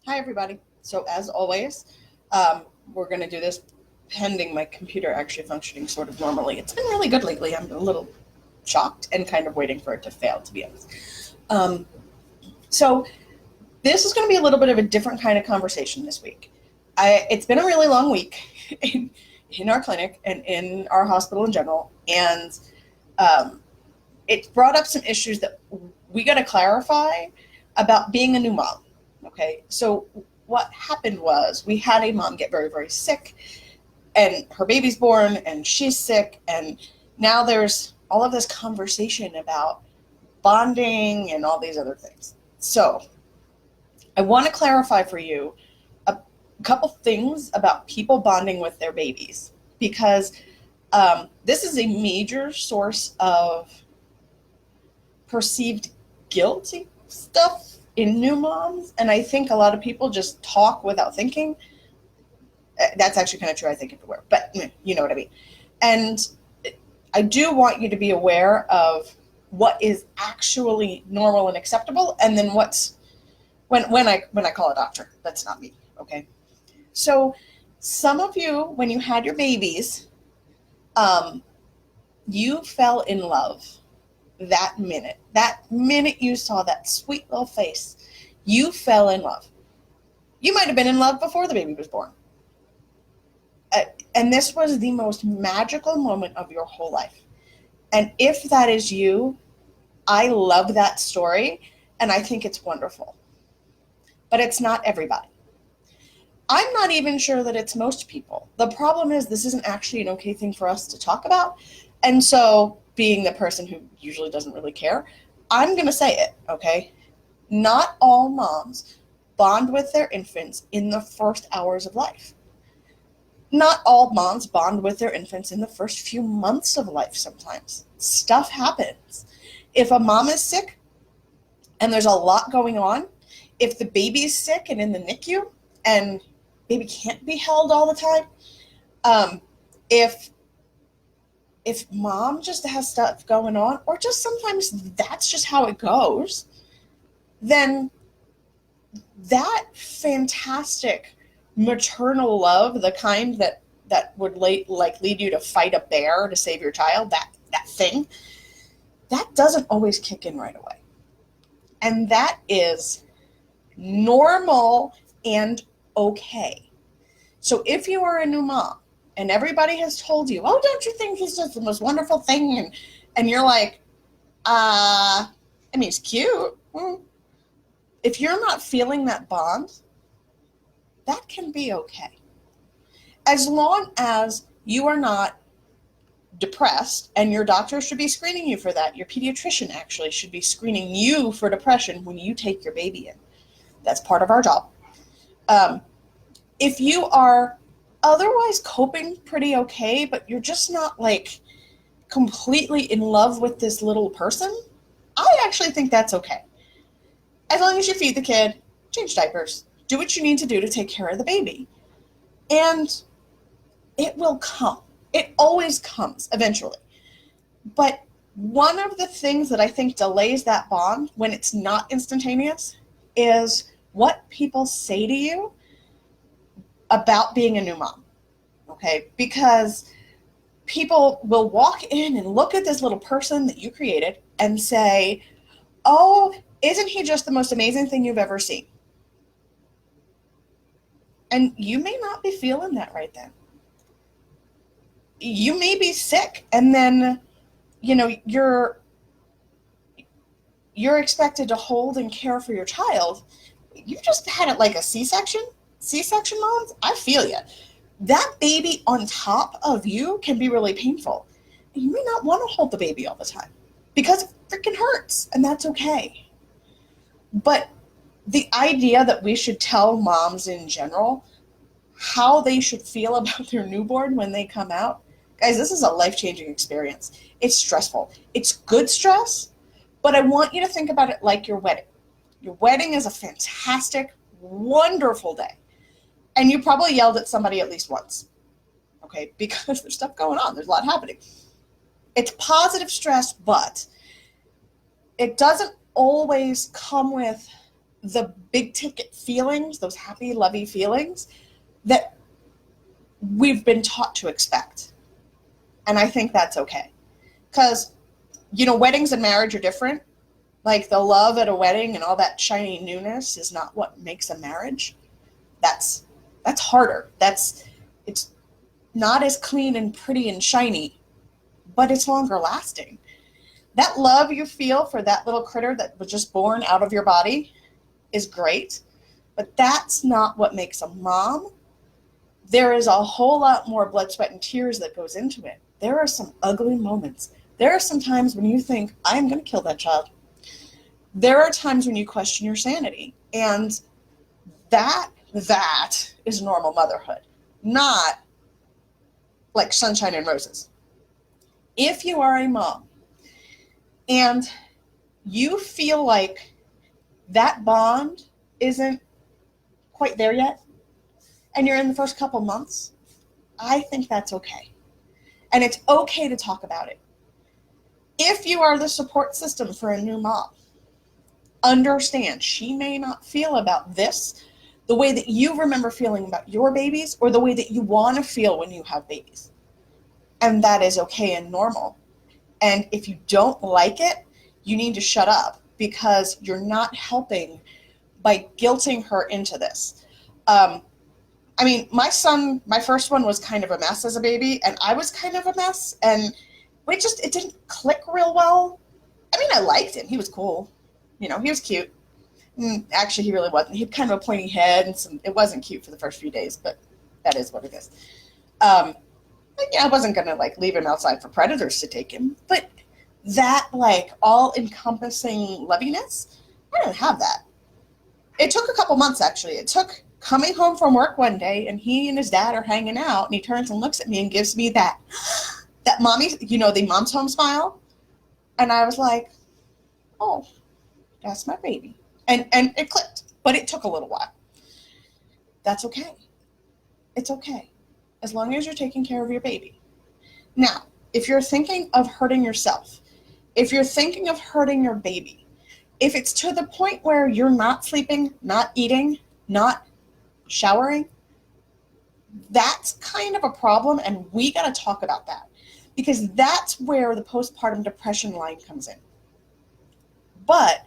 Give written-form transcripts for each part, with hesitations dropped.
Hi, everybody. So, as always, we're going to do this pending my computer actually functioning sort of normally. It's been really good lately. I'm a little shocked and kind of waiting for it to fail, to be honest. Um, so, this is going to be a little bit of a different kind of conversation this week. It's been a really long week in our clinic and in our hospital in general, and um, it brought up some issues that we got to clarify about being a new mom. Okay, so what happened was we had a mom get very, very sick, and her baby's born, and she's sick, and now there's all of this conversation about bonding and all these other things. So I want to clarify for you a couple things about people bonding with their babies because this is a major source of perceived guilty stuff in new moms, and I think a lot of people just talk without thinking. That's actually kind of true, I think, everywhere, but you know what I mean. And I do want you to be aware of what is actually normal and acceptable, and then what's when I call a doctor, that's not me. Okay, so some of you, when you had your babies, um, you fell in love that minute you saw that sweet little face, you fell in love. You might have been in love before the baby was born. Uh, and this was the most magical moment of your whole life. And if that is you, I love that story and I think it's wonderful. But it's not everybody. I'm not even sure that it's most people. The problem is, this isn't actually an okay thing for us to talk about. And so, being the person who usually doesn't really care, I'm going to say it, okay? Not all moms bond with their infants in the first hours of life. Not all moms bond with their infants in the first few months of life sometimes. Stuff happens. If a mom is sick and there's a lot going on, if the baby's sick and in the NICU and baby can't be held all the time, um, if mom just has stuff going on, or just sometimes that's just how it goes, then that fantastic maternal love, the kind that would lead you to fight a bear to save your child, that thing, that doesn't always kick in right away. And that is normal and okay. So if you are a new mom and everybody has told you, oh, don't you think he's just the most wonderful thing? And you're like, I mean, he's cute. If you're not feeling that bond, that can be okay. As long as you are not depressed, and your doctor should be screening you for that. Your pediatrician actually should be screening you for depression when you take your baby in. That's part of our job. Um, if you are otherwise coping pretty okay, but you're just not like completely in love with this little person, I actually think that's okay. As long as you feed the kid, change diapers, do what you need to do to take care of the baby. And it will come. It always comes eventually. But one of the things that I think delays that bond when it's not instantaneous is what people say to you about being a new mom. Okay? Because people will walk in and look at this little person that you created and say, oh, isn't he just the most amazing thing you've ever seen? And you may not be feeling that right then. You may be sick, and then, you're expected to hold and care for your child. You just had it like a C-section. C-section moms, I feel you. That baby on top of you can be really painful. You may not want to hold the baby all the time because it freaking hurts, and that's okay. But the idea that we should tell moms in general how they should feel about their newborn when they come out, guys, this is a life-changing experience. It's stressful. It's good stress, but I want you to think about it like your wedding. Your wedding is a fantastic, wonderful day. And you probably yelled at somebody at least once, okay, because there's stuff going on. There's a lot happening. It's positive stress, but it doesn't always come with the big ticket feelings, those happy, lovey feelings that we've been taught to expect. And I think that's okay. Because, weddings and marriage are different. Like the love at a wedding and all that shiny newness is not what makes a marriage. That's harder. It's not as clean and pretty and shiny, but it's longer lasting. That love you feel for that little critter that was just born out of your body is great, but that's not what makes a mom. There is a whole lot more blood, sweat, and tears that goes into it. There are some ugly moments. There are some times when you think, I'm going to kill that child. There are times when you question your sanity. And that is normal motherhood, not like sunshine and roses. If you are a mom and you feel like that bond isn't quite there yet, and you're in the first couple months, I think that's okay. And it's okay to talk about it. If you are the support system for a new mom, understand she may not feel about this the way that you remember feeling about your babies or the way that you want to feel when you have babies. And that is okay and normal. And if you don't like it, you need to shut up because you're not helping by guilting her into this. My first one was kind of a mess as a baby, and I was kind of a mess, and it didn't click real well. I liked him. He was cool. He was cute. Actually, he really wasn't. He had kind of a pointy head, and it wasn't cute for the first few days, but that is what it is. I wasn't going to, leave him outside for predators to take him, but that, all-encompassing loviness, I didn't have that. It took a couple months, actually. It took coming home from work one day, and he and his dad are hanging out, and he turns and looks at me and gives me that mommy, the mom's home smile, and I was like, oh, that's my baby. And it clicked, but it took a little while. That's okay. It's okay. As long as you're taking care of your baby. Now, if you're thinking of hurting yourself, if you're thinking of hurting your baby, if it's to the point where you're not sleeping, not eating, not showering, that's kind of a problem, and we got to talk about that because that's where the postpartum depression line comes in. But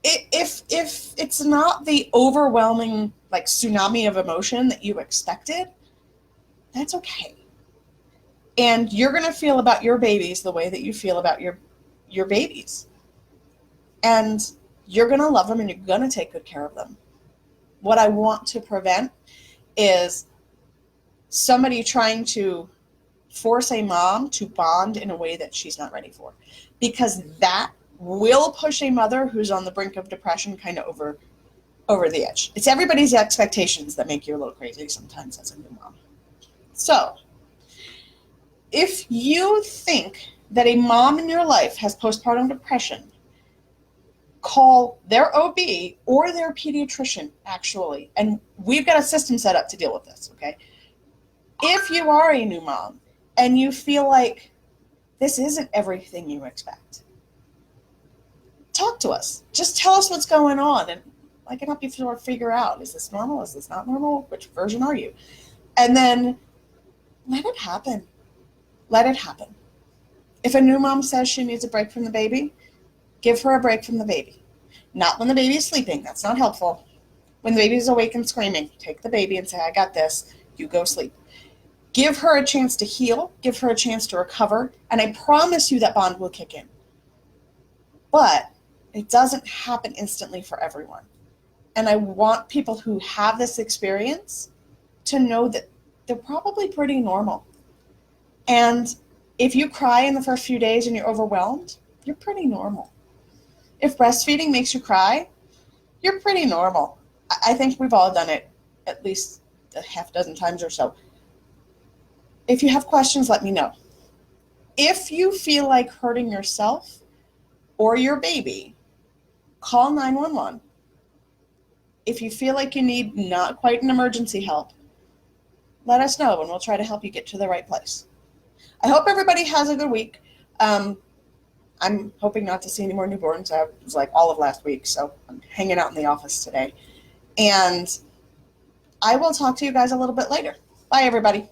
if it's not the overwhelming tsunami of emotion that you expected, that's okay. And you're going to feel about your babies the way that you feel about your babies. And you're going to love them and you're going to take good care of them. What I want to prevent is somebody trying to force a mom to bond in a way that she's not ready for. Because that will push a mother who's on the brink of depression kind of over the edge. It's everybody's expectations that make you a little crazy sometimes as a new mom. So, if you think that a mom in your life has postpartum depression, call their OB or their pediatrician, actually. And we've got a system set up to deal with this, okay? If you are a new mom and you feel like this isn't everything you expect, talk to us. Just tell us what's going on, and I can help you sort of figure out, is this normal? Is this not normal? Which version are you? And then let it happen. Let it happen. If a new mom says she needs a break from the baby, give her a break from the baby. Not when the baby is sleeping. That's not helpful. When the baby is awake and screaming, take the baby and say, I got this. You go sleep. Give her a chance to heal. Give her a chance to recover. And I promise you that bond will kick in. But it doesn't happen instantly for everyone. And I want people who have this experience to know that they're probably pretty normal. And if you cry in the first few days and you're overwhelmed, you're pretty normal. If breastfeeding makes you cry, you're pretty normal. I think we've all done it at least a half dozen times or so. If you have questions, let me know. If you feel like hurting yourself or your baby, call 911. If you feel like you need not quite an emergency help, let us know and we'll try to help you get to the right place. I hope everybody has a good week. I'm hoping not to see any more newborns. I was like all of last week, so I'm hanging out in the office today. And I will talk to you guys a little bit later. Bye, everybody.